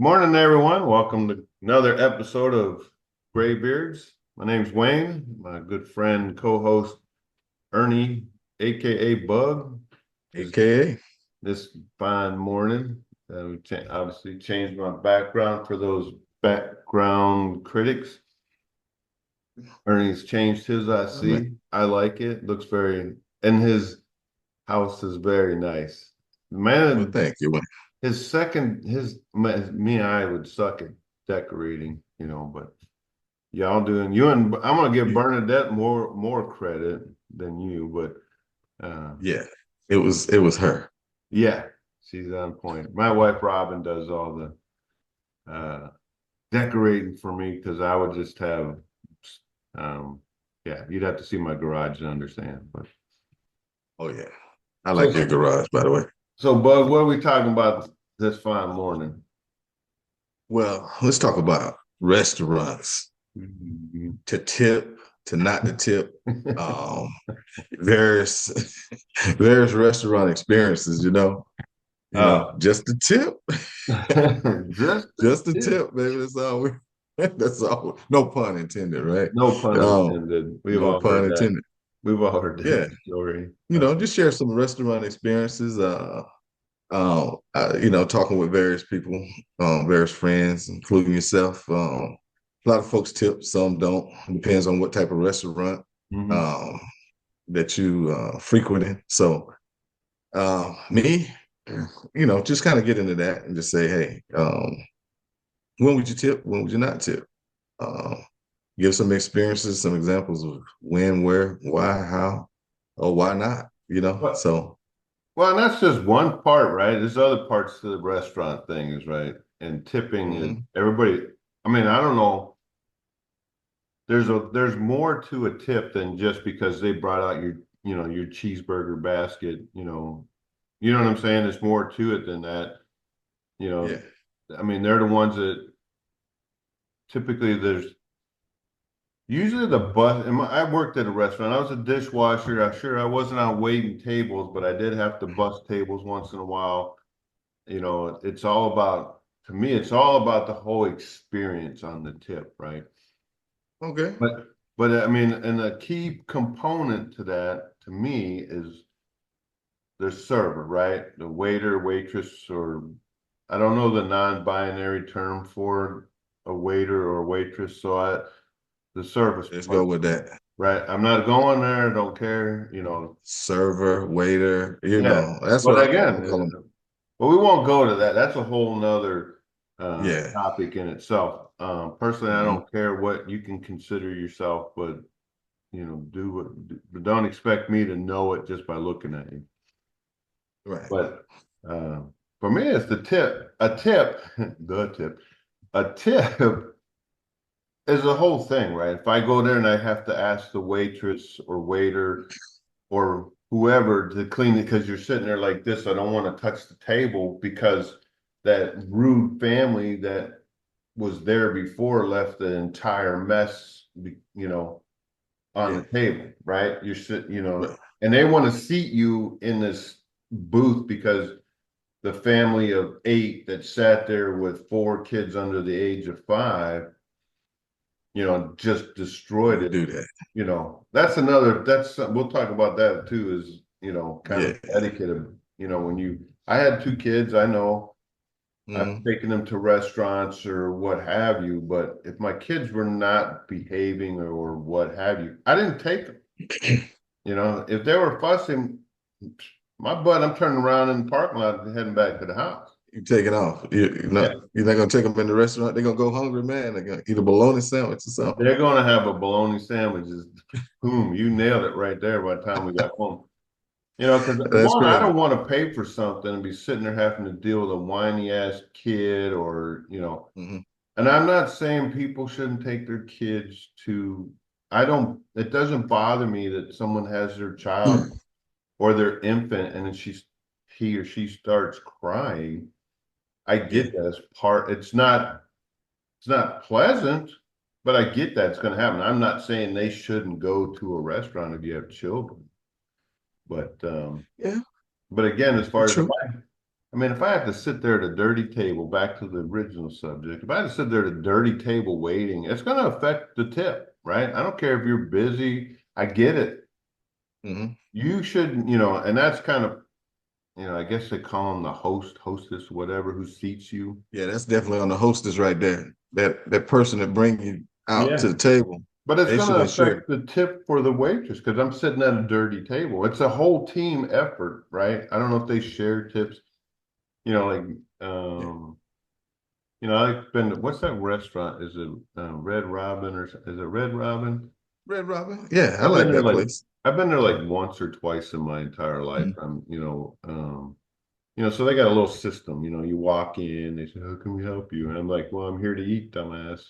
Morning, everyone. Welcome to another episode of Graybeards. My name's Wayne. My good friend, co-host Ernie, aka Bug, is AKA. this fine morning. Obviously changed my background for those background critics. Ernie's changed his. I Oh, man. see. I like it. Looks very, and his house is very nice. Well, Man, thank you. me and I would suck at decorating, but y'all doing you and I'm gonna give Yeah, Bernadette more credit than you, but yeah. It was her. yeah, she's on point. My wife Robin does all the decorating for me because I would just have um yeah, you'd have to see my garage to understand. But Oh yeah. I like your so garage, by the way. so Bug, what are we talking about this fine morning? Well, let's talk about restaurants to tip, to not to tip. Um, various various restaurant experiences, Oh, just the tip. just Just the yeah. tip, baby. That's all that's all. No pun intended, right? No pun Um, intended. We've no all pun heard that. intended. We've all heard Yeah. that story. Just share some restaurant experiences. Talking with various people, various friends, including yourself. A lot of folks tip, some don't. It depends on what type of restaurant Mhm. um, that you frequenting. So, me, just kind of get into that and just say, hey, when would you tip? When would you not tip? Um, Give some experiences, some examples of when, where, why, how, or why not. Well, So. well, and that's just one part, right? There's other parts to the restaurant thing, is right. And tipping is Mhm. everybody. I mean, I don't know. There's more to a tip than just because they brought out your cheeseburger basket. You know what I'm saying? There's more to it than that. You Yeah. know, I mean, they're the ones that typically there's usually the bus. I worked at a restaurant. I was a dishwasher. I wasn't out waiting tables, but I did have to bus tables once in a while. It's all about to me. It's all about the whole experience on the tip, right? Okay. But I mean, and the key component to that to me is the server, right? The waiter, waitress, or I don't know the non-binary term for a waiter or waitress. The service Let's go part, with that. right? I'm not going there. I don't care. Server, waiter, Yeah. that's But what I again, call them. but we won't go to that. That's a whole nother Yeah. topic in itself. Personally, I Hmm. don't care what you can consider yourself, but but don't expect me to know it just by looking at you. Right. But uh, for me, it's the tip. A tip, the tip, a tip is a whole thing, right? If I go there and I have to ask the waitress or waiter or whoever to clean it because you're sitting there like this, I don't want to touch the table because that rude family that was there before left the entire mess, on Yeah. the table, right? You're sitting, Right. and they want to seat you in this booth because the family of eight that sat there with four kids under the age of five, just destroyed Wouldn't it. do that. We'll talk about that too, is, kind Yeah. of etiquette of, I had two kids, I know I've Hmm. taken them to restaurants or what have you, but if my kids were not behaving or what have you, I didn't take them. If they were fussing, my butt, I'm turning around in the parking lot and heading back to the house. You take it off. Yeah. You're not gonna take them in the restaurant. They're gonna go hungry, man. They're gonna eat a bologna sandwich or something. They're going to have a bologna sandwich. Boom, you nailed it right there by the time we got home. Because That's one, I crazy. don't want to pay for something and be sitting there having to deal with a whiny ass kid Hmm. and I'm not saying people shouldn't take their kids I don't, it doesn't bother me that someone has their child or their infant and then he or she starts crying. I Yeah. get that as it's not pleasant, but I get that it's going to happen. I'm not saying they shouldn't go to a restaurant if you have children, but Yeah. again, as far as True. I mean, if I have to sit there at a dirty table, back to the original subject, if I have to sit there at a dirty table waiting, it's going to affect the tip, right? I don't care if you're busy. I get it. Mhm. You should, and that's kind of, I guess they call them the host, hostess, whatever, who seats you. Yeah, that's definitely on the hostess right there. That person that bring you out to Yeah. the table, But it's they going should to ensure. affect the tip for the waitress because I'm sitting at a dirty table. It's a whole team effort, right? I don't know if they share tips, like, Yeah. I've been, what's that restaurant? Is it Red Robin or is it Red Robin? Red Robin. Yeah, I I've been like there that like, place. I've been there like once or twice in my entire life. Mhm. So they got a little system, you walk in, they say, how can we help you? And I'm like, well, I'm here to eat, dumbass,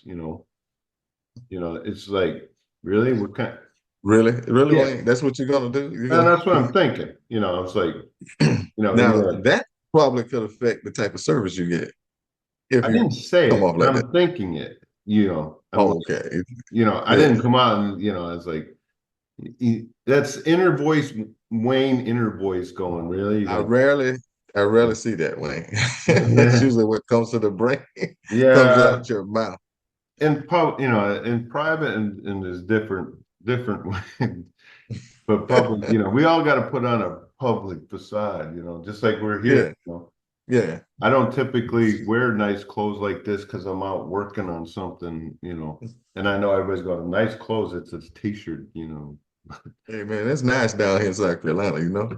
it's like, really? What kind? Really, really, Yeah. Wayne. That's what you're gonna do. You're And gonna. that's what I'm thinking. It's like, Now you're like, that probably could affect the type of service you get if I you didn't say come it, off but like that. I'm thinking it, I'm Oh, like, okay. I Yeah. didn't come out and, it's like, that's inner voice, Wayne inner voice going, really? I Like, rarely, I rarely see that, Wayne. That's yeah, usually what comes to the brain, comes yeah. out your mouth. In private and there's different ways. But public, we all got to put on a public facade, just like we're here. Yeah, yeah. I don't typically wear nice clothes like this because I'm out working on something, and I know everybody's got nice clothes. It's a t-shirt, Hey man, that's nice down here in South Carolina, you know.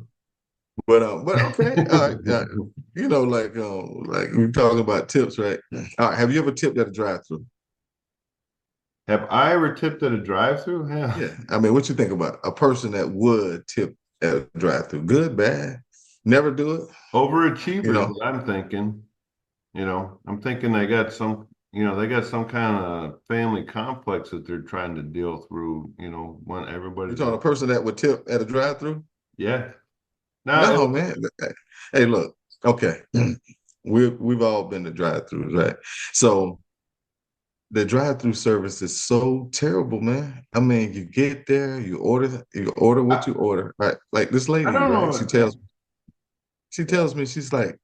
But okay, all right. Like we talking about tips, right? All right, have you ever tipped at a drive-through? Have I ever tipped at a drive-through? Yeah. Yeah. I mean, what you think about a person that would tip at a drive-through? Good, bad, never do it. You Overachievers, know, what I'm thinking. I'm thinking they got some kind of family complex that they're trying to deal through, when you everybody's talking like, a person that would tip at a drive-through? yeah. Now, No, man. Hey, look, okay. We've all been to drive-throughs, right? So the drive-through service is so terrible, man. I mean, you get there, you order what I, you order, right? Like this I lady, don't right? know. She tells me, she's like,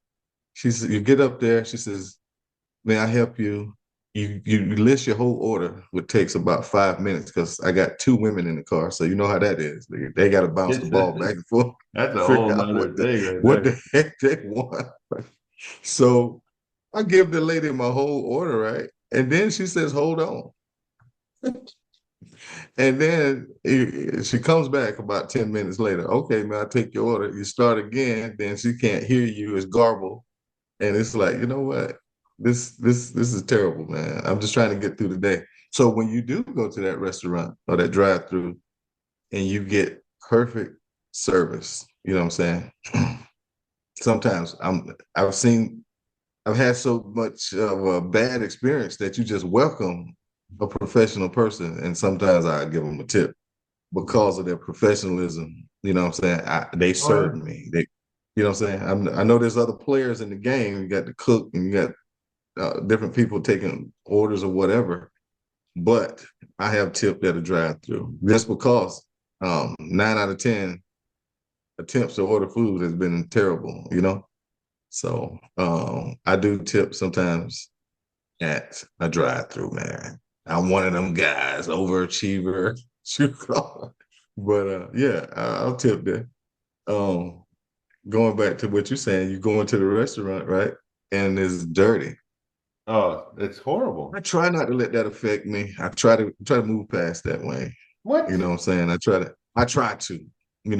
you get up there, she says, may I help you? You list your whole order, which takes about 5 minutes because I got two women in the car, so you know how that is. They got to bounce the ball back and forth, That's a whole figure out nother thing right what there. the heck they want. So I give the lady my whole order, right? And then she says, hold on. And then she comes back about 10 minutes later. Okay, man, I take your order. You start again, then she can't hear you. It's garble. And it's like, you know what? This is terrible, man. I'm just trying to get through the day. So when you do go to that restaurant or that drive-through and you get perfect service, you know what I'm saying? Sometimes I've had so much of a bad experience that you just welcome a professional person, and sometimes I give them a tip because of their professionalism. You know what I'm saying? They Oh yeah. served me. You know what I'm saying? I know there's other players in the game. You got the cook and you got different people taking orders or whatever. But I have tipped at a drive-through just because 9 out of 10 attempts to order food has been terrible. So I do tip sometimes at a drive-through, man. I'm one of them guys, overachiever. But yeah, I'll tip there. Um, Going back to what you're saying, you go into the restaurant, right? And it's dirty. Oh, it's I horrible. try not to let that affect me. I try to move past that way. You What? know what I'm saying? I try to.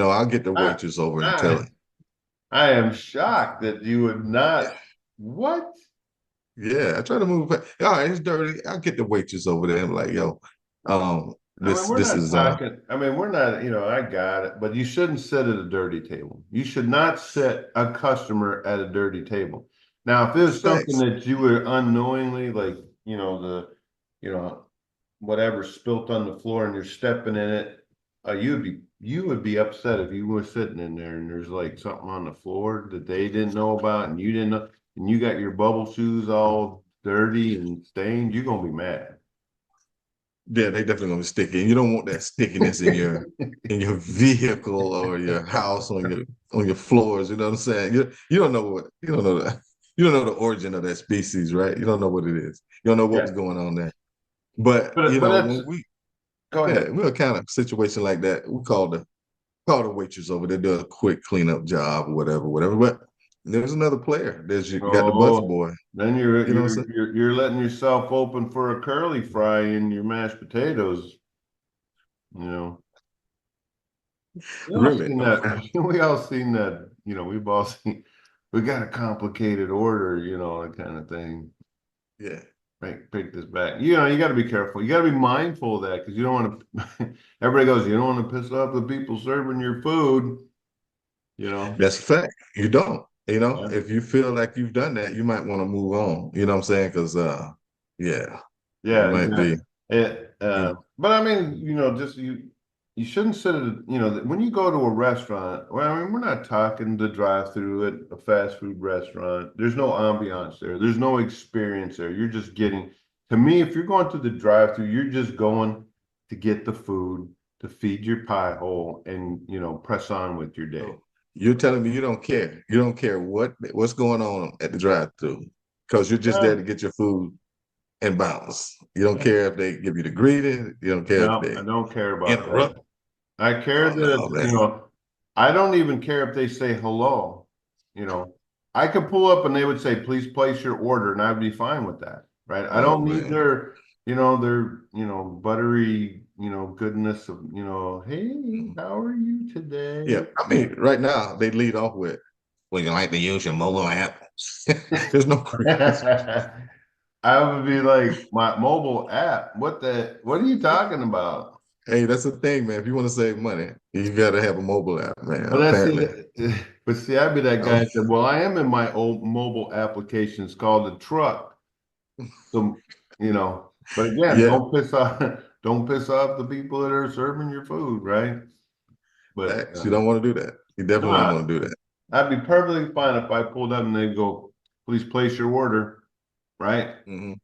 I'll get the I, waitress over and tell I, her. I am shocked that you would not. What? Yeah, I try to move past. All right, it's dirty. I'll get the waitress over there and like, yo, I mean, this we're this not is talking. I mean, we're not, I got it, but you shouldn't sit at a dirty table. You should not sit a customer at a dirty table. Now, if it was something facts. that you were unknowingly, like, you know, whatever spilt on the floor and you're stepping in it, you would be upset if you were sitting in there and there's like something on the floor that they didn't know about and you didn't know, and you got your bubble shoes all dirty and stained, you're gonna be mad. Yeah, they definitely gonna be sticky. And you don't want that stickiness in your vehicle or your house on your. on your floors. You know what I'm saying? You don't know what you don't know the you don't know the origin of that species, right? You don't know what it is. You don't know what Yeah, was going on there. But but that's when we go ahead. yeah, we're a kind of situation like that. We call the waitress over there, do a quick cleanup job or whatever, whatever. But there's another player. You got the bus Oh, boy. then you're You know what I'm you're saying? you're you're letting yourself open for a curly fry in your mashed potatoes. You know, we all Really? seen that. Okay. We all seen that. We've all seen. We got a complicated order. That kind of thing. Yeah. Pick this back. You got to be careful. You got to be mindful of that because you don't want to. Everybody goes, you don't want to piss off the people serving your food. You know. That's a fact. You don't. Yeah. If you feel like you've done that, you might want to move on. You know what I'm saying? Because yeah, you Yeah, might be. exactly. But I mean, just you shouldn't sit at when you go to a restaurant. Well, I mean, we're not talking the drive-through at a fast food restaurant. There's no ambiance there. There's no experience there. You're just getting. To me, if you're going to the drive-through, you're just going to get the food to feed your pie hole and press on with your day. So you're telling me you don't care. You don't care what's going on at the drive-through because you're just there Well, to get your food and bounce. You don't care if they give you the greeting. You don't care if no, I they don't care about that. interrupt. I care Oh no, that, man. I don't even care if they say hello. You know, I could pull up and they would say, please place your order, and I'd be fine with that, right? I Oh don't need man. their buttery, goodness of, hey, how are you Yeah. today? I mean, right now they lead off with, "Would you like to use your mobile app?" There's no greetings. I would be like, my mobile app, what are you talking about? Hey, that's the thing, man. If you want to save money, you got to have a mobile app, man. But that's Apparently. it. But see, I'd be that guy Oh, that said, well, I am in my old mobile application. It's called the truck. So, but again, yeah. don't piss off the people that are serving your food, right? But Facts. You don't want to do that. You no, definitely don't want to do that. I'd be perfectly fine if I pulled up and they go, please place your order, right? Hmm.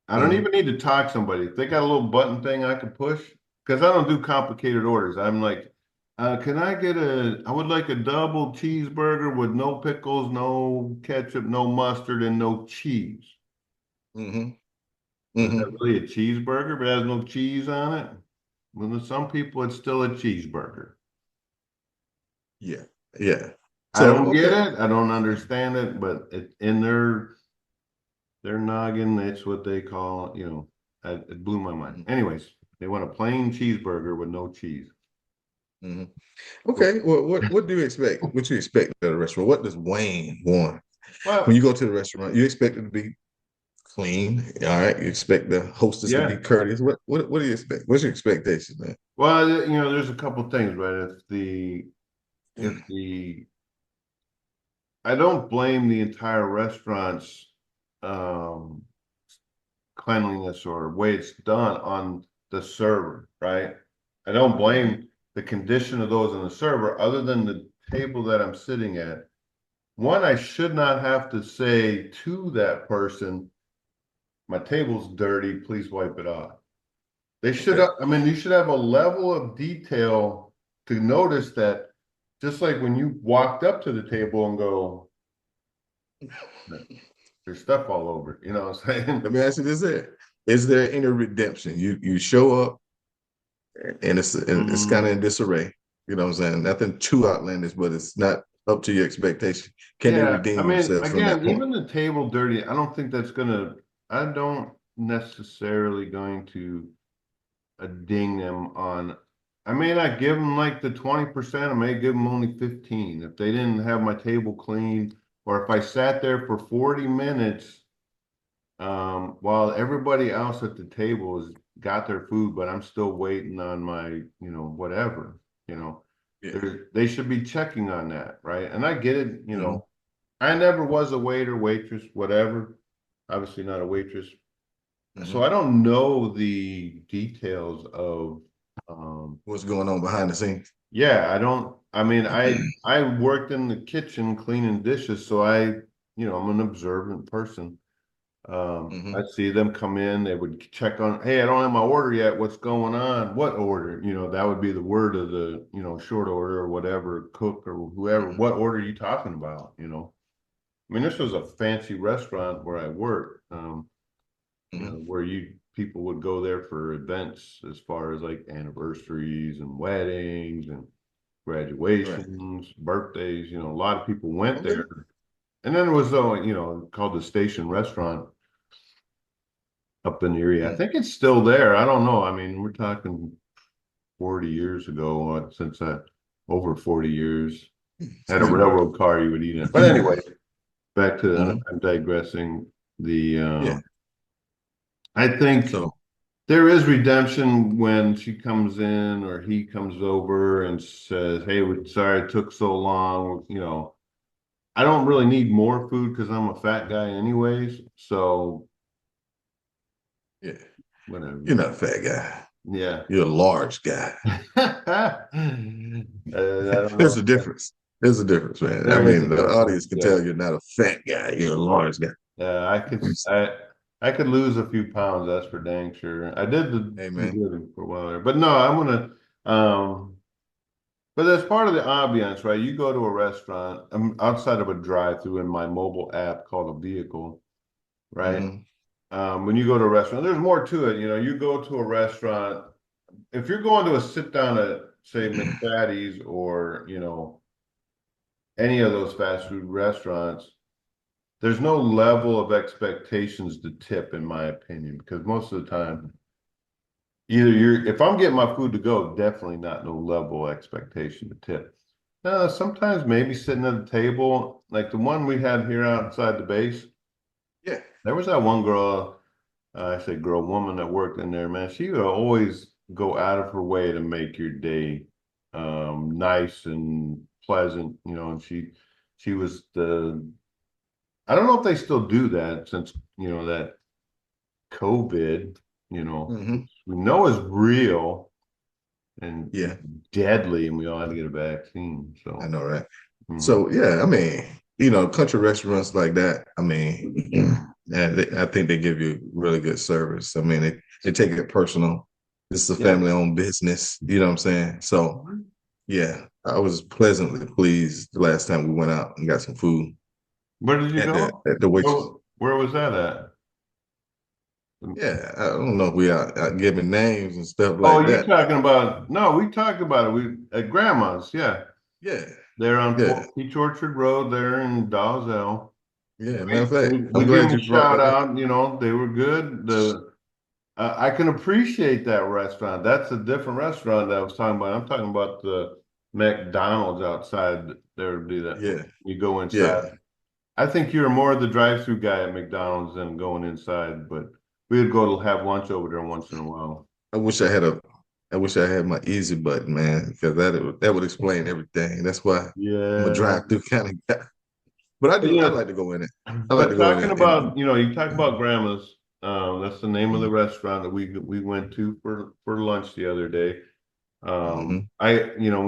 I don't Hmm. even need to talk to somebody. If they got a little button thing I can push, because I don't do complicated orders. I'm like, I would like a double cheeseburger with no pickles, no ketchup, no mustard, and no cheese. Hmm. Is Hmm. that really a cheeseburger if it has no cheese on it? Well, to some people, it's still a cheeseburger. Yeah. Yeah. I So, don't get okay. it. I don't understand it, but in their noggin, that's what they call, it blew my mind. Mhm. Anyways, they want a plain cheeseburger with no cheese. Mhm. Okay. Well, what do you expect? What you expect at a restaurant? What does Wayne want? When Well, you go to the restaurant, you expect it to be clean. All right. You expect the hostess to be yeah. courteous. What do you expect? What's your expectation, man? Well, there's a couple things, right? If the I don't blame the entire restaurant's um cleanliness or way it's done on the server, right? I don't Hmm. blame the condition of those on the server other than the table that I'm sitting at. One, I should not have to say to that person, my table's dirty, please wipe it off. They should Okay. have, I mean, you should have a level of detail to notice that just like when you walked up to the table and go, there's stuff all over, you know what I'm saying? Let me ask you this: there is there any redemption? You show up and it's kind of Mm, in disarray. You know what I'm saying? Nothing too outlandish, but it's not up to your expectation. Can they yeah, I redeem mean, themselves from that again, point? even the table dirty, I don't necessarily going to ding them on. I may not give them like the 20%. I may give them only 15 if they didn't have my table clean, or if I sat there for 40 minutes while everybody else at the table has got their food, but I'm still waiting on my, whatever, you know, Yeah. they should be checking on that, right? And I get it, Hmm. I never was a waiter, waitress, whatever. Obviously not a waitress. So Hmm. I don't know the details of What's going on behind the scenes? yeah, I don't I mean I worked in the kitchen cleaning dishes, so I'm an observant person. Hmm. I'd see them come in, they would check on, hey, I don't have my order yet. What's going on? What order? That would be the word of the, short order or whatever, cook or whoever. Hmm. What order are you talking about? I mean, this was a fancy restaurant where I worked, Hmm. where people would go there for events as far as like anniversaries and weddings and Right. graduations, birthdays, a lot of people went Okay. there. And then there was, called the Station Restaurant up in Erie. I Mm. think it's still there. I don't know. I mean, we're talking 40 years ago, since that over 40 years. Had a Excuse me. railroad car you would eat in. But anyway, back to Hmm. I'm digressing. The Yeah. I think So there is redemption when she comes in or he comes over and says, "Hey, we're sorry it took so long." I don't really need more food because I'm a fat guy anyways. So yeah, whatever. you're not a fat guy. Yeah. You're a large guy. I don't There's know. a difference. There's a difference, man. I There is a mean, the difference. audience can Yeah. tell you're not a fat guy. You're a large guy. Yeah. I could lose a few pounds, that's for dang sure. I did the Hey, pretty man. good for a while there. But no, I'm gonna but as part of the ambiance, right? You go to a restaurant, I'm outside of a drive-through in my mobile app called a vehicle, right? Hmm. When you go to a restaurant, there's more to it. You go to a restaurant, if you're going to a sit down at, say, McFatty's or, any of those fast food restaurants, there's no level of expectations to tip, in my opinion, because most of the time, if I'm getting my food to go, definitely not no level of expectation to tip. Sometimes maybe sitting at a table, like the one we had here outside the base, Yeah. there was that one girl, I say girl, woman that worked in there, man. She would always go out of her way to make your day nice and pleasant, and she was I don't know if they still do that since, that COVID, Hmm. which we know is real and Yeah. deadly, and we all had to get a vaccine. I So, know, right? mhm. So, yeah, I mean, country restaurants like that, I mean, I think they give you really good service. I mean, they take it personal. This is a Yeah. family-owned business. You know what I'm saying? So, yeah, I was pleasantly pleased the last time we went out and got some food Where did you at the go? at the waitress. Where was that at? Yeah, I don't know if we are giving names and stuff Oh, like you that. talking about? No, we talked about it. We at Grandma's. Yeah, Yeah, they're on yeah, Peach Orchard Road there in Dalzell. yeah. Matter of Great. fact, We I'm give glad them a you brought shout that up. out. They were good. I can appreciate that restaurant. That's a different restaurant that I was talking about. I'm talking about the McDonald's outside there. Do that. Yeah, You go inside. yeah. I think you're more of the drive-through guy at McDonald's than going inside, but we would go to have lunch over there once in a while. I wish I had a. I wish I had my easy button, man, because that would explain everything. That's why I'm a Yeah. drive-through kind of guy. But I But, do. I like to go in it. I like to but go in talking it. about, you talk about grandma's, that's the name of the Mhm. restaurant that we went to for lunch the other day. Mhm.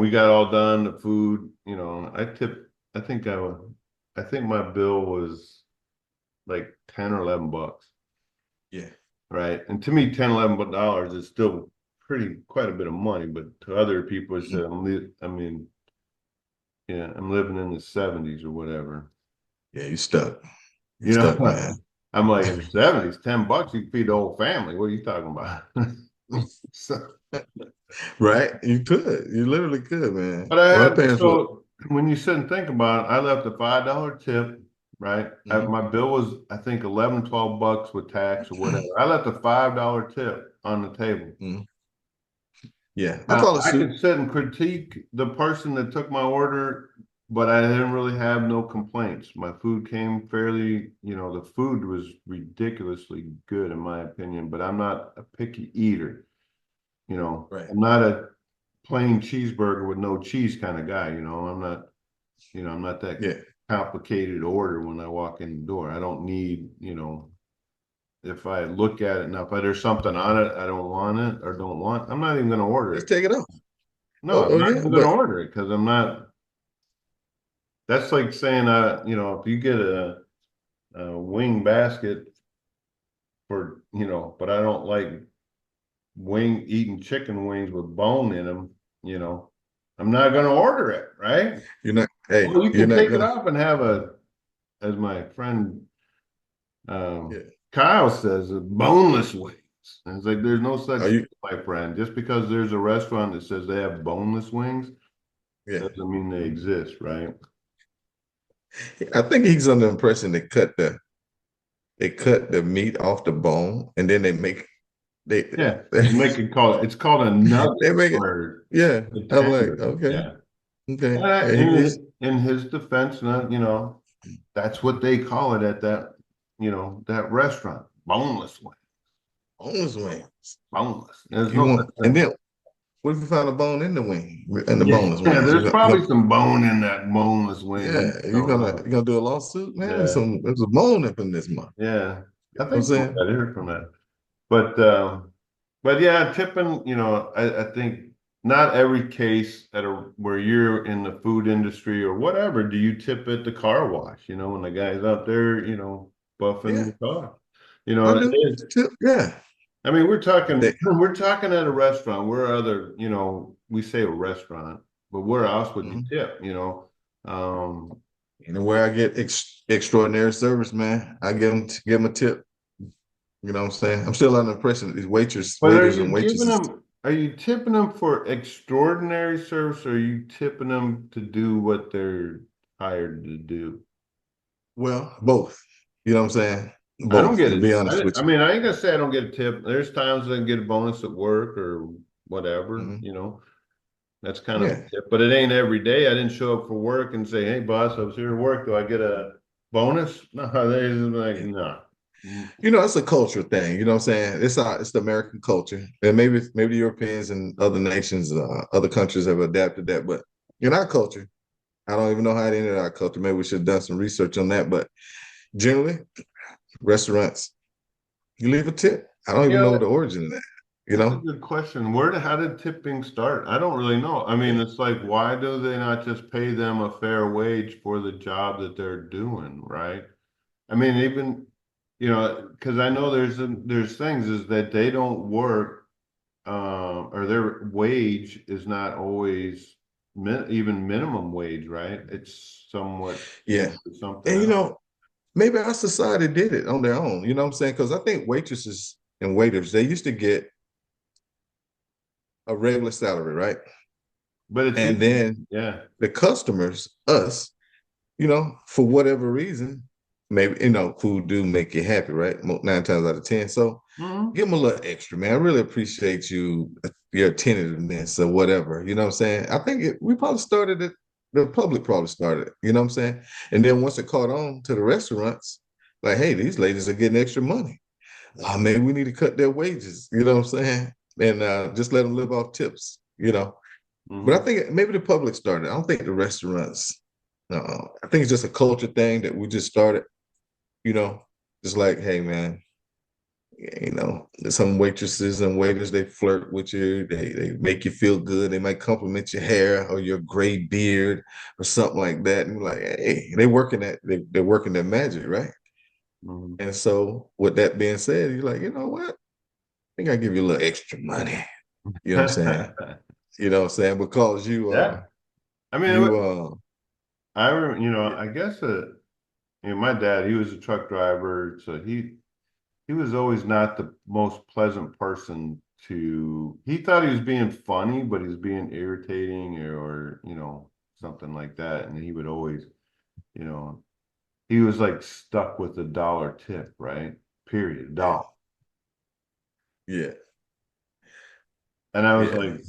We got all done, the food, I tipped, I think I think my bill was like 10 or 11 bucks, Yeah. right? And to me, 10, $11 is still quite a bit of money, but to other people, it's, Mhm. I mean, yeah, I'm living in the 70s or whatever. Yeah. You stuck. You You stuck, know, man. I'm like in the 70s, 10 bucks, you can feed the whole family. What are you talking about? So, Right? You could. You literally could, man. but I My had, parents were. so when you sit and think about it, I left a $5 tip, right? Mhm. My bill was, I think, 11, 12 bucks with tax or whatever. I left a $5 tip on the table. Mhm. Yeah. I Now, follow I suit. could sit and critique the person that took my order, but I didn't really have no complaints. My food came fairly, the food was ridiculously good in my opinion, but I'm not a picky eater. Right. I'm not a plain cheeseburger with no cheese kind of guy, I'm not that Yeah. complicated order when I walk in the door. I don't need, if I look at it now, if there's something on it I don't want it or don't want, I'm not even going to order Just it. take it off. No, Oh, I'm oh not yeah. even going to But order it because I'm not. That's like saying, if you get a wing basket for, but I don't like eating chicken wings with bone in them, I'm not gonna order it, right? You're not, hey, Well, you you're can not take it gonna, off and have as my friend yeah. Kyle says, boneless wings. And it's like there's no such Are thing, you, my friend. Just because there's a restaurant that says they have boneless wings yeah. doesn't mean they exist, right? I think he's under the impression they cut the meat off the bone and then they Yeah, they make it called it's called a nugget they make it. or Yeah. a I'm like, tender. okay, Yeah. okay. And And he's in his defense, that's what they call it at that restaurant. Boneless wing. boneless wings. Boneless. There's You no such want, and thing. then what if you found a bone in the wing, in the Yeah, boneless yeah, wings? there's probably some bone in that boneless Yeah, wing. you're gonna do a lawsuit, man. Yeah, There's a bone up in this month. yeah. You I know what I'm think so. saying? I heard from that. But yeah, tipping, I think not every case where you're in the food industry or whatever, do you tip at the car wash, when the guy's out there, buffing Yeah, the car. I It do. is. Yeah. I mean, we're talking They, we're talking at a restaurant. Where other, we say a restaurant, but where else would you mhm. tip? Um, Anywhere I get extraordinary service, man, I give them a tip. You know what I'm saying? I'm still under the impression that these but waiters and waitresses. are you tipping them for extraordinary service or are you tipping them to do what they're hired to do? Well, both. You know what I'm saying? I don't Both. get To it. be honest with I mean, I ain't gonna say I don't get a tip. There's times I get a bonus at work or you. whatever, that's kind of a Yeah. tip, but it ain't every day. I didn't show up for work and say, "Hey, boss, I was here to work. Do I get a bonus?" No, they're just like, Yeah. no. Mm, It's a culture thing. You know what I'm saying? It's the American culture, and maybe the Europeans and other nations, other countries have adapted that. But in our culture, I don't even know how it ended our culture. Maybe we should have done some research on that. But generally, restaurants, you leave a tip. I don't You even know, know the origin of that. You that's a know? good question. How did tipping start? I don't really know. I mean, Yeah. it's like, why do they not just pay them a fair wage for the job that they're doing, right? I mean, even, because I know there's things is that they don't work, or their wage is not always even minimum wage, right? It's somewhat Yeah. something And else. maybe our society did it on their own. You know what I'm saying? Because I think waitresses and waiters, they used to get a regular salary, right? But it's And easy. then Yeah. the customers, us, for whatever reason, maybe, food do make you happy, right? 9 times out of 10. So Mhm. give them a little extra, man. I really appreciate your attentiveness or whatever. You know what I'm saying? I think we probably started it, the public probably started it, you know what I'm saying? And then once it caught on to the restaurants, like, hey, these ladies are getting extra money. Maybe we need to cut their wages, you know what I'm saying? And just let them live off tips. But I Mhm. think maybe the public started. I don't think the restaurants. I think it's just a culture thing that we just started. You know, just like, hey, man, some waitresses and waiters they flirt with you. They make you feel good. They might compliment your hair or your gray beard or something like that. And you're like, hey, they're working their magic, right? Mhm. And so, with that being said, you're like, you know what? I think I give you a little extra money. You know what I'm saying? You know what I'm saying? Because Yeah. I mean, you I guess my dad, he was a truck driver, so he was always not the most pleasant person he thought he was being funny, but he was being irritating or, something like that. And he would always, you know, he was like stuck with the dollar tip, right? Period. yeah, Dollar. yeah, And I was yeah. like,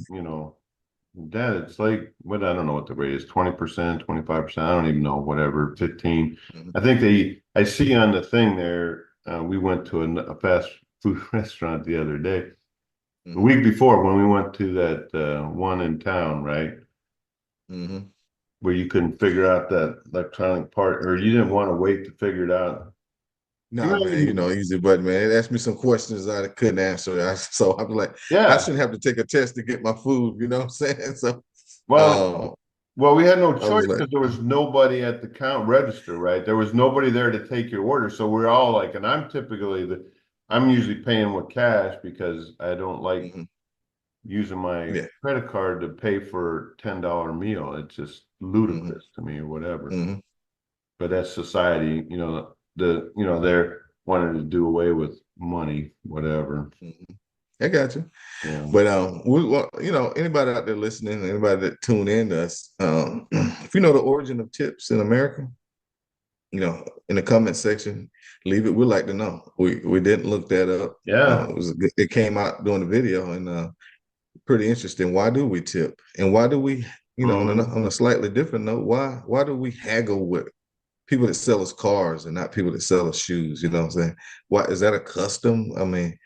Dad, it's like what I don't know what the rate is, 20%, 25%. I don't even know, whatever, 15. Mhm, I think I see on the thing there, we went to a fast food restaurant the other day. The mhm, week before when we went to that one in town, right? mhm. Where you couldn't figure out that electronic part, or you didn't want to wait to figure it out. You Nah, man, know, easy button, man. It asked me some questions I couldn't answer. So I'm like, I yeah. shouldn't have to take a test to get my food. You know what I'm saying? So, Well, um, we had no I choice was like, because there was nobody at the count register, right? There was nobody there to take your order. So we're all like, and I'm usually paying with cash because I don't like Mhm. using my Yeah. credit card to pay for $10 meal. It's just Mhm. ludicrous to me or whatever. Mhm. But that's society, they're wanting to do away with money, whatever. Mhm. I got you. Yeah. But we want anybody out there listening, anybody that tune in to us, if you know the origin of tips in America, in the comment section, leave it. We'd like to know. We didn't look that up. Yeah. It came out during the video and pretty interesting. Why do we tip, and why do we, Mhm. on a slightly different note, why do we haggle with people that sell us cars and not people that sell us shoes? You know what I'm saying? Why is that a custom? I mean,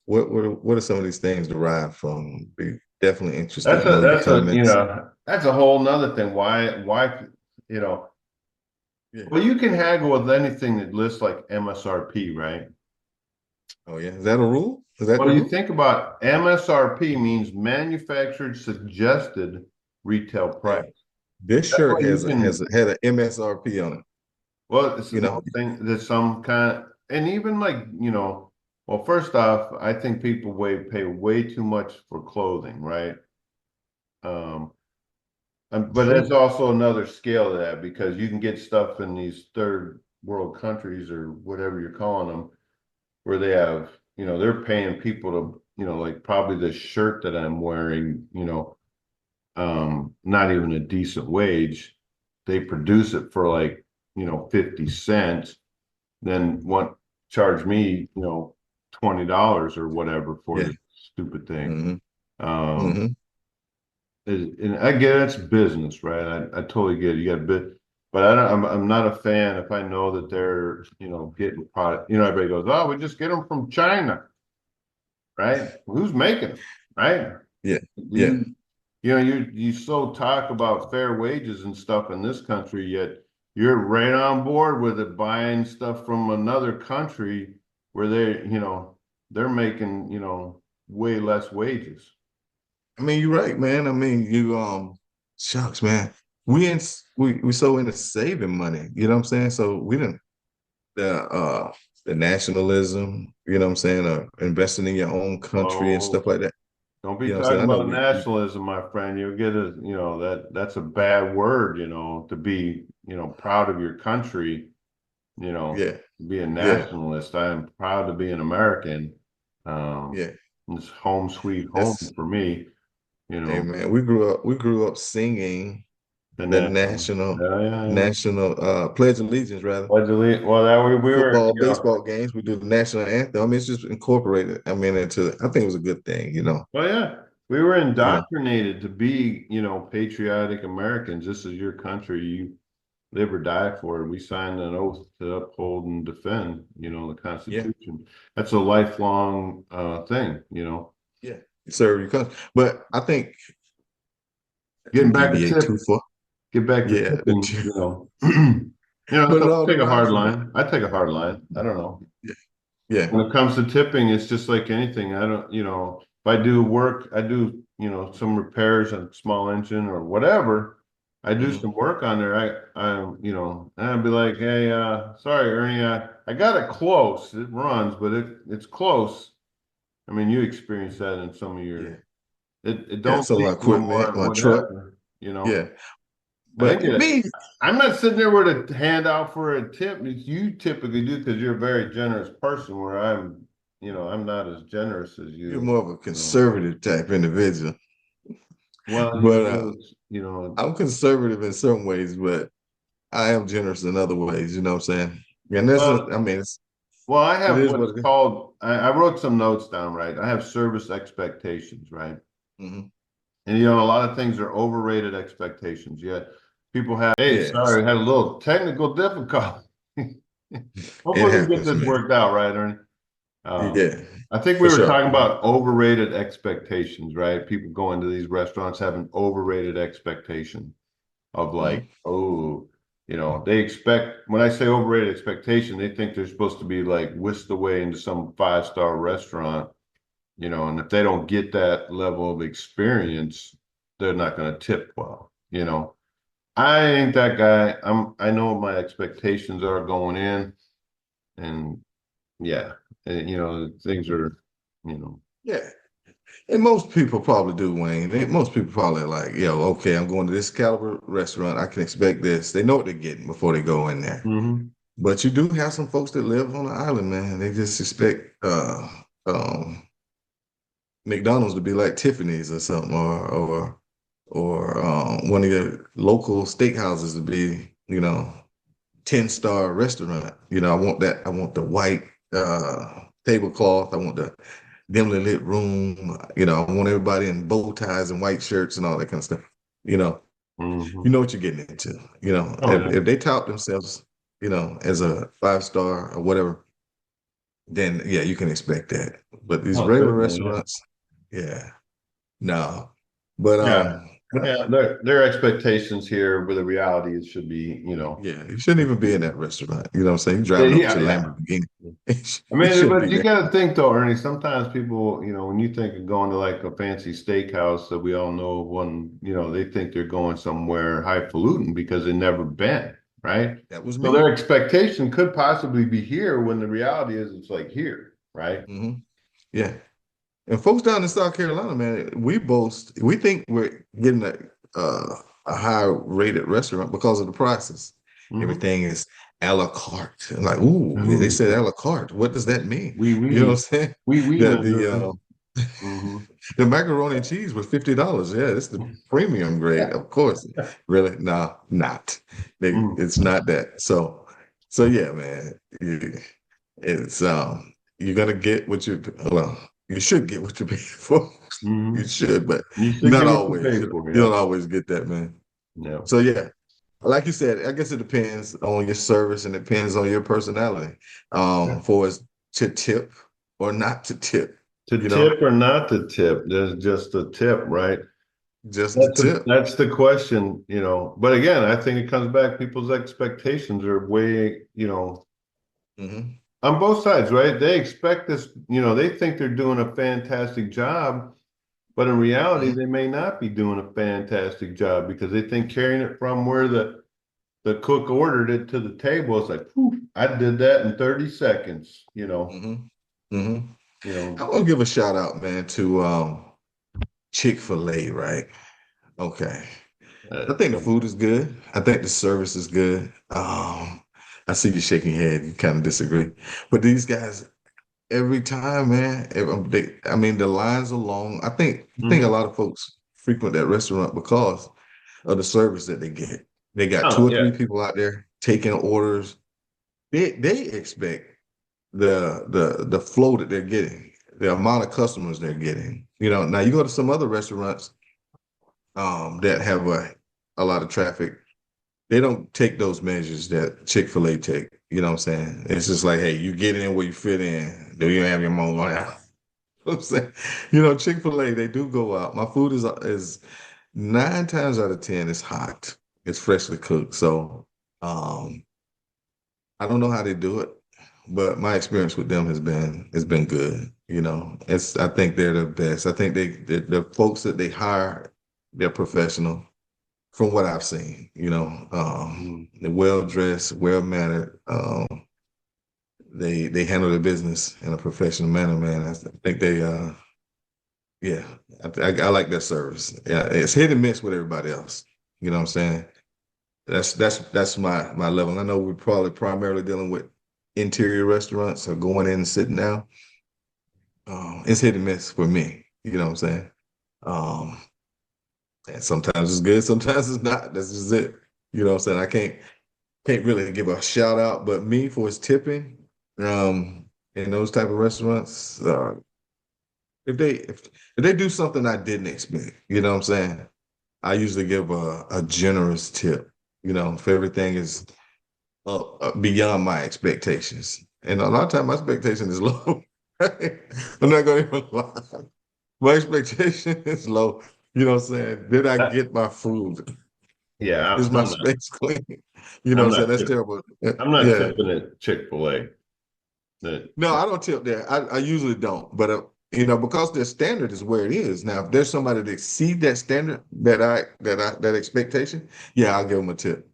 what are some of these things derived from? Be definitely interested That's to a know in the that's a comments. that's a whole nother thing. Why you know Yeah. well you can haggle with anything that lists like MSRP, right? Oh yeah. Is that a rule? Is that the Well, you rule? think about MSRP means manufactured suggested retail Yeah. price. This That's shirt why you has can had an MSRP on it. well, it's You know. one thing there's some kind and even like, well, first off, I think people pay way too much for clothing, right? Um, but there's True. also another scale to that because you can get stuff in these third world countries or whatever you're calling them, where they have, they're paying people to, like probably the shirt that I'm wearing, not even a decent wage. They produce it for like, 50 cents, then want charge me, $20 or whatever for Yeah. the stupid thing. Hmm. Um, Hmm. and I get it's business, right? I totally get it. You got a bit, but I'm not a fan if I know that they're, getting product. Everybody goes, oh, we just get them from China, right? Who's making them, right? Yeah. Yeah. You, you so talk about fair wages and stuff in this country, yet you're right on board with it, buying stuff from another country where they're making, way less wages. I mean, you're right, man. I mean, shucks, man. We so into saving money. You know what I'm saying? So we didn't the nationalism. You know what I'm saying? Investing in your own country and Oh, stuff like that. don't You be know what I'm saying? talking I know about we nationalism, my friend. You'll get that's a bad word, to be, proud of your country, you know, yeah, be a yeah, nationalist. I am proud to be an American. Um, yeah. it's home sweet home That's for me, Hey man. We grew up singing the the national. Yeah, yeah, yeah. national Pledge of Allegiance rather. Well, that we were, Football, baseball games, we do the national anthem. I mean, it's just incorporated. I mean, I think it was a good thing, well, yeah, we were You know, indoctrinated to be, patriotic Americans. This is your country. You live or die for it. We signed an oath to uphold and defend, the yeah, Constitution. That's a lifelong thing. yeah. Serve your country. But I think Getting back to deviate too tip, far. get back to Yeah, tipping, but it so all take a hard derives from line. I take a hard line. I don't know. yeah, yeah. When it comes to tipping, it's just like anything. I don't, if I do work, I do, some repairs on a small engine or whatever. I do Hmm. some work on there. And I'd be like, hey, sorry, Ernie, I got it close. It runs, but it's close. I mean, you experienced that in some of Yeah, your, it yeah. don't So leak my no more, equipment, my truck. whatever. Yeah, I but think me, I'm not sitting there with a handout for a tip. You typically do because you're a very generous person, where I'm not as generous as you're you. more of a You know, conservative type individual, well, but you. I'm conservative in some ways, but I am generous in other ways. You know what I'm saying? And I Well, mean, well, I it have is what's what it is. called. I wrote some notes down, right? I have service expectations, right? Hmm. And a lot of things are overrated expectations. Yet people have, hey, Yes, sorry, we had a little technical difficulty. it Hopefully we get happens, this man. worked out, right, Ernie? Um, Yeah, I think we for were sure. talking about overrated expectations, right? People going to these restaurants having overrated expectation of like, Hmm. oh, they expect when I say overrated expectation, they think they're supposed to be like whisked away into some five-star restaurant, and if they don't get that level of experience, they're not going to tip well. I ain't that guy. I know what my expectations are going in, and yeah. you know, things are, you know. Yeah. And most people probably do, Wayne. Most people probably like, yo, okay, I'm going to this caliber restaurant. I can expect this. They know what they're getting before they go in there. Hmm. But you do have some folks that live on the island, man. They just expect um McDonald's to be like Tiffany's or something, or one of your local steakhouses to be, 10-star restaurant. I want that. I want the white tablecloth. I want the dimly lit room. I want everybody in bow ties and white shirts and all that kind of stuff. You know, Hmm. you know what you're getting into. Oh If yeah. they tout themselves, as a 5-star or whatever, then yeah, you can expect that. But these Oh, regular certainly, yeah. restaurants, yeah, no. But Yeah. but Yeah, their expectations here, but the reality it should be, you know. yeah, you shouldn't even be in that restaurant. You know what I'm saying? You're driving over Yeah, to yeah. Lamborghini. I You mean, shouldn't but be you there. got to think though, Ernie. Sometimes people, you know, when you think of going to like a fancy steakhouse that we all know of one, you know, they think they're going somewhere highfalutin because they've never been, right? That was So their me. expectation could possibly be here when the reality is it's like here, right? Hmm. Yeah. And folks down in South Carolina, man, we think we're getting a high rated restaurant because of the prices. Hmm. Everything is a la carte. Like, ooh, they said a la carte. What does that mean? We You know what I'm we saying? we That know. Hmm. the macaroni and cheese was $50. Yeah, it's the premium grade, of course. Really? No, not. It's not that. So yeah, man. It's you're gonna get what you should get what you pay for. Hmm. You should, but You should not get what you always. pay You for, yeah. don't always get that, man. Yeah. So yeah, like you said, I guess it depends on your service and it depends on your personality. For us to tip or not to tip, To you know, tip or not to tip, there's just a tip, right? just the tip. That's the question, you know. But again, I think it comes back, people's expectations are way, you know, Hmm. on both sides, right? They expect this, you know, they think they're doing a fantastic job, but in reality, Hmm. they may not be doing a fantastic job because they think carrying it from where the cook ordered it to the table, it's like, poof, I did that in 30 seconds, Hmm. Hmm. you I know. want to give a shout out, man, to Chick-fil-A, right? Okay. I Uh, think the food is good. I think the service is good. I see you shaking your head. You kind of disagree, but these guys every time, man. I mean, the lines are long. I think a mhm. lot of folks frequent that restaurant because of the service that they get. They got two Oh or yeah. three people out there taking orders. They expect the flow that they're getting, the amount of customers they're getting. Now you go to some other restaurants that have a lot of traffic. They don't take those measures that Chick-fil-A take. You know what I'm saying? It's just like, hey, you get in where you fit in. Do you have your mobile app? I'm saying, Chick-fil-A, they do go out. My food is 9 times out of 10 is hot. It's freshly cooked. So um, I don't know how they do it, but my experience with them has been good. I think they're the best. I think the folks that they hire, they're professional from what I've seen. Mhm. They're well dressed, well mannered. They handle their business in a professional manner, man. I think they yeah, I like that service. Yeah, it's hit and miss with everybody else. You know what I'm saying? That's my level. I know we're probably primarily dealing with interior restaurants or going in and sitting down. It's hit and miss for me. You know what I'm saying? Um, and sometimes it's good, sometimes it's not. That's just it. You know what I'm saying? I can't really give a shout out, but me for his tipping, in those type of restaurants, if they do something I didn't expect, you know what I'm saying? I usually give a generous tip, if everything is beyond my expectations. And a lot of time my expectation is low. I'm not gonna even lie. My expectation is low. You know what I'm saying? Did I I- get my food? yeah, Is my space clean? You know what I'm I'm saying? not That's tip, terrible. I'm not Yeah. tipping at Chick-fil-A. That No, I don't tip there. I usually don't. But because their standard is where it is. Now, if there's somebody that exceed that standard, that expectation, yeah, I'll give them a tip.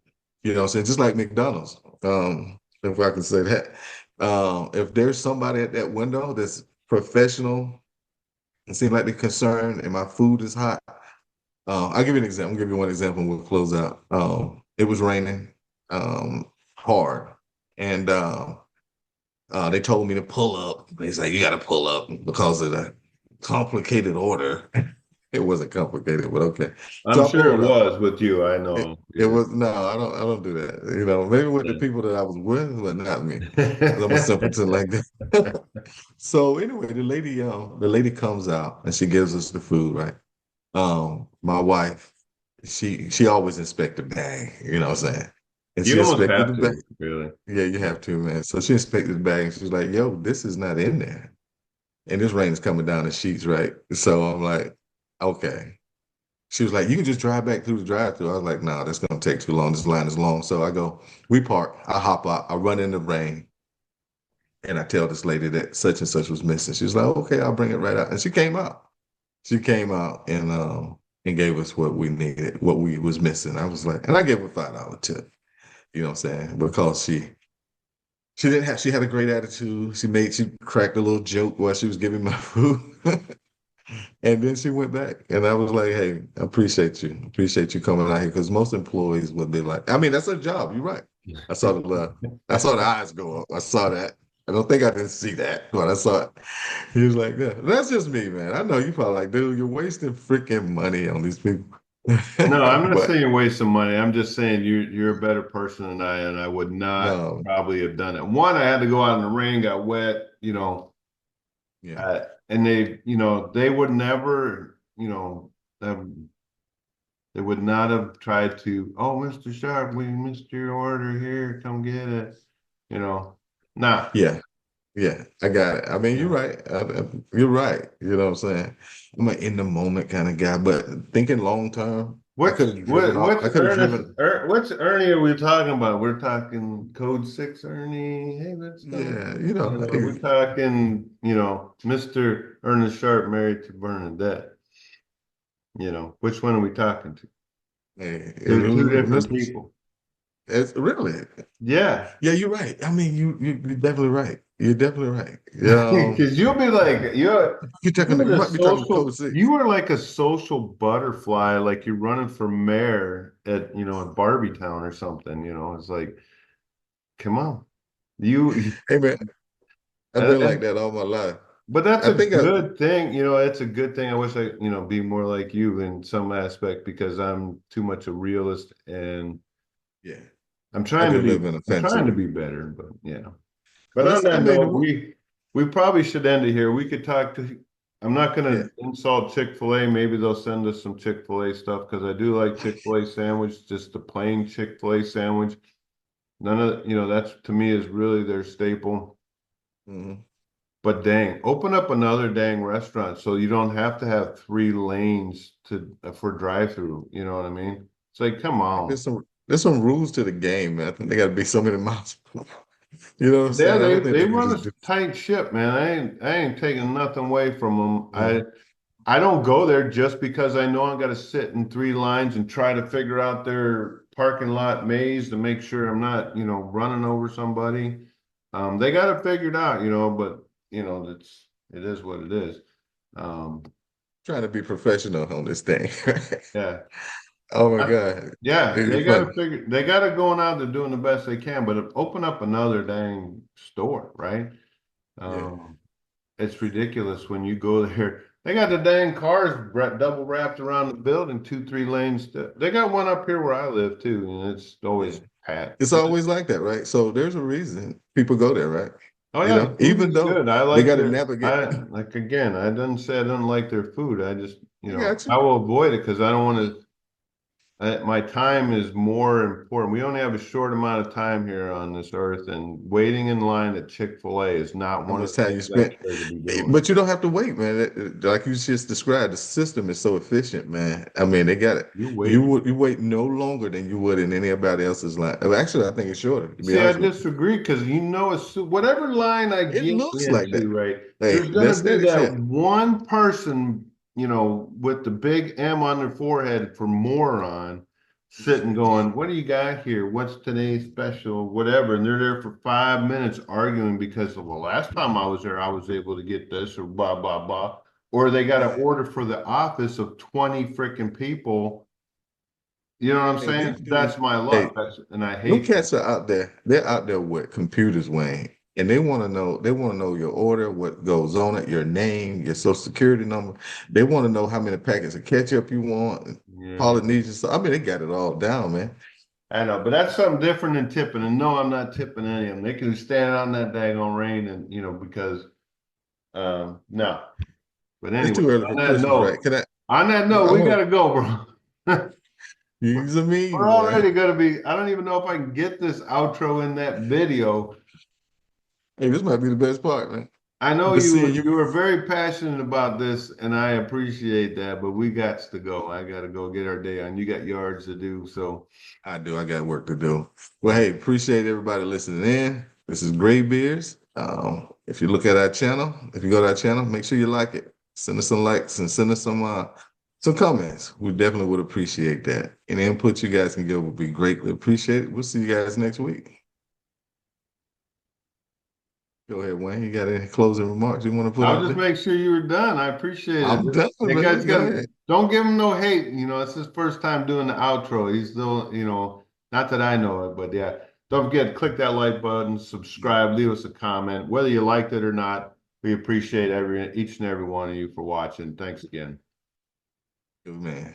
You know what I'm saying? Just like McDonald's. If I can say that. If there's somebody at that window that's professional and seem like they're concerned and my food is hot, I'll give you an example. I'll give you one example and we'll close out. It was raining hard, and they told me to pull up. They said, you got to pull up because of the complicated order. It wasn't complicated, but okay. I'm So I sure pulled it up. was with you. I It, know. it Yeah. was no, I don't do that. You know, maybe with the people that I was with, but not me. 'Cause I'm a simpleton like that. So anyway, the lady comes out and she gives us the food, right? My wife, she always inspect the bag, you know what I'm saying? And she You almost inspected the have bag. to, really. Yeah, you have to, man. So she inspected the bag and she's like, yo, this is not in there. And this rain is coming down the sheets, right? So I'm like, okay. She was like, you can just drive back through the drive-through. I was like, no, that's gonna take too long. This line is long. So I go, we park, I hop out, I run in the rain, and I tell this lady that such and such was missing. She's like, okay, I'll bring it right out. And she came out. She came out and gave us what we needed, what we was missing. I was like, and I gave her $5 tip, you know what I'm saying? Because she had a great attitude. She cracked a little joke while she was giving my food. And then she went back, and I was like, "Hey, I appreciate you coming out here." Because most employees would be like, "I mean, that's a job. You're right." I saw the eyes go up. I saw that. I don't think I didn't see that, but I saw it. He was like, "Yeah, that's just me, man. I know you probably like, dude, you're wasting freaking money on these people." No, I'm not But saying you're wasting money. I'm just saying you're a better person than I, and I would not no, probably have done it. One, I had to go out in the rain, got wet, yeah, and they would never, um, they would not have tried to, oh, Mr. Sharp, we missed your order here, come get it. You know, nah, yeah. Yeah, I got it. I mean, you're yeah. right. You're right. You know what I'm saying? I'm an in the moment kind of guy, but thinking long term, I could have driven off. What's I could have driven. What's Ernie are we talking about? We're talking Code 6 Ernie. Hey, let's go. Yeah, We're talking, Mr. Ernest Sharp married to Bernadette. Which one are we talking to? hey, Two different people. it's really. Yeah. Yeah, you're right. I mean, you're definitely right. You're definitely right. Yeah, Because you'll be like, you might be talking code six. you were like a social butterfly, like you're running for mayor at Barbietown or something, it's like, come on. You, Hey man, I've and, been like and that all my life. but that's I a think I, good thing, it's a good thing. I wish be more like you in some aspect because I'm too much a realist and yeah, I'm I trying to do be, live in a I'm fantasy trying to world. be better, but yeah. But Well, on that's. I that mean, note, we probably should end it here. We could talk to. I'm not going yeah. to insult Chick-fil-A. Maybe they'll send us some Chick-fil-A stuff because I do like Chick-fil-A sandwich, just the plain Chick-fil-A sandwich. None of that's to me is really their staple. Mhm. But dang, open up another dang restaurant so you don't have to have 3 lanes for drive-through. You know what I mean? It's like, come on. There's some rules to the game, man. I think they got to be so many miles. You know what I'm Yeah, saying? I they don't think they they can run just a do. tight ship, man. I ain't taking nothing away from them. Mhm. I don't go there just because I know I'm gonna sit in 3 lines and try to figure out their parking lot maze to make sure I'm not, running over somebody. They got it figured out, but it is what it is. Um, Trying to be professional on this thing. yeah. Oh my God. Yeah, It's funny. they got it going out. They're doing the best they can, but open up another dang store, right? Yeah. Um, It's ridiculous when you go there. They got the dang cars double wrapped around the building, 2, 3 lanes. They got one up here where I live too, and it's Yeah. always packed. It's always like that, right? So there's a reason people go there, right? Oh yeah, the food Even is though good. I they like got to navigate. I like again. I didn't say I didn't like their food. I just, I got I you. will avoid it because I don't want to. My time is more important. We only have a short amount of time here on this earth, and waiting in line at Chick-fil-A is not How one of much the time you things I spent? care to be doing. But you don't have to wait, man. Like you just described, the system is so efficient, man. I mean, they got it. You You wait. would you wait no longer than you would in anybody else's line. Actually, I think it's shorter, to be See, I honest with disagree because whatever line I you. It get looks like that. into, right, Hey, there's the gonna be aesthetics that hit. one person, with the big M on their forehead for moron, sitting going, what do you got here? What's today's special? Whatever. And they're there for 5 minutes arguing because, well, last time I was there, I was able to get this or blah, blah, blah. Or they got an order for the office of 20 freaking people. You know what I'm Hey, these saying? dudes, That's my hey, luck. And I them hate that. cats are out there. They're out there with computers, Wayne, and they want to know. They want to know your order, what goes on it, your name, your social security number. They want to know how many packets of ketchup you want, Yeah. Polynesian. So I mean, they got it all down, man. I know, but that's something different than tipping. And no, I'm not tipping any of them. They can stand on that daggone rain and, because, no. But It's anyway, too early for Christmas, right? Can I? on that note, I we want gotta go, bro. to use a We're mean boy. already gonna be, I don't even know if I can get this outro in that video. Hey, this might be the best part, man. I know But seeing you, you were very passionate about this and I appreciate that, but we got to go. I gotta go get our day on. You got yards to do, so I do. I got work to do. Well, hey, appreciate everybody listening in. This is Gray Beers. If you look at our channel, if you go to our channel, make sure you like it. Send us some likes and send us some comments. We definitely would appreciate that. Any input you guys can give would be greatly appreciated. We'll see you guys next week. Go ahead, Wayne. You got any closing remarks you want to put I'll out just there? make sure you were done. I appreciate it. I'm done, That guy's man. Go got, ahead. don't give him no hate. It's his first time doing the outro. He's still, not that I know it, but yeah. Don't forget, click that like button, subscribe, leave us a comment. Whether you liked it or not, we appreciate each and every one of you for watching. Thanks again. Good man.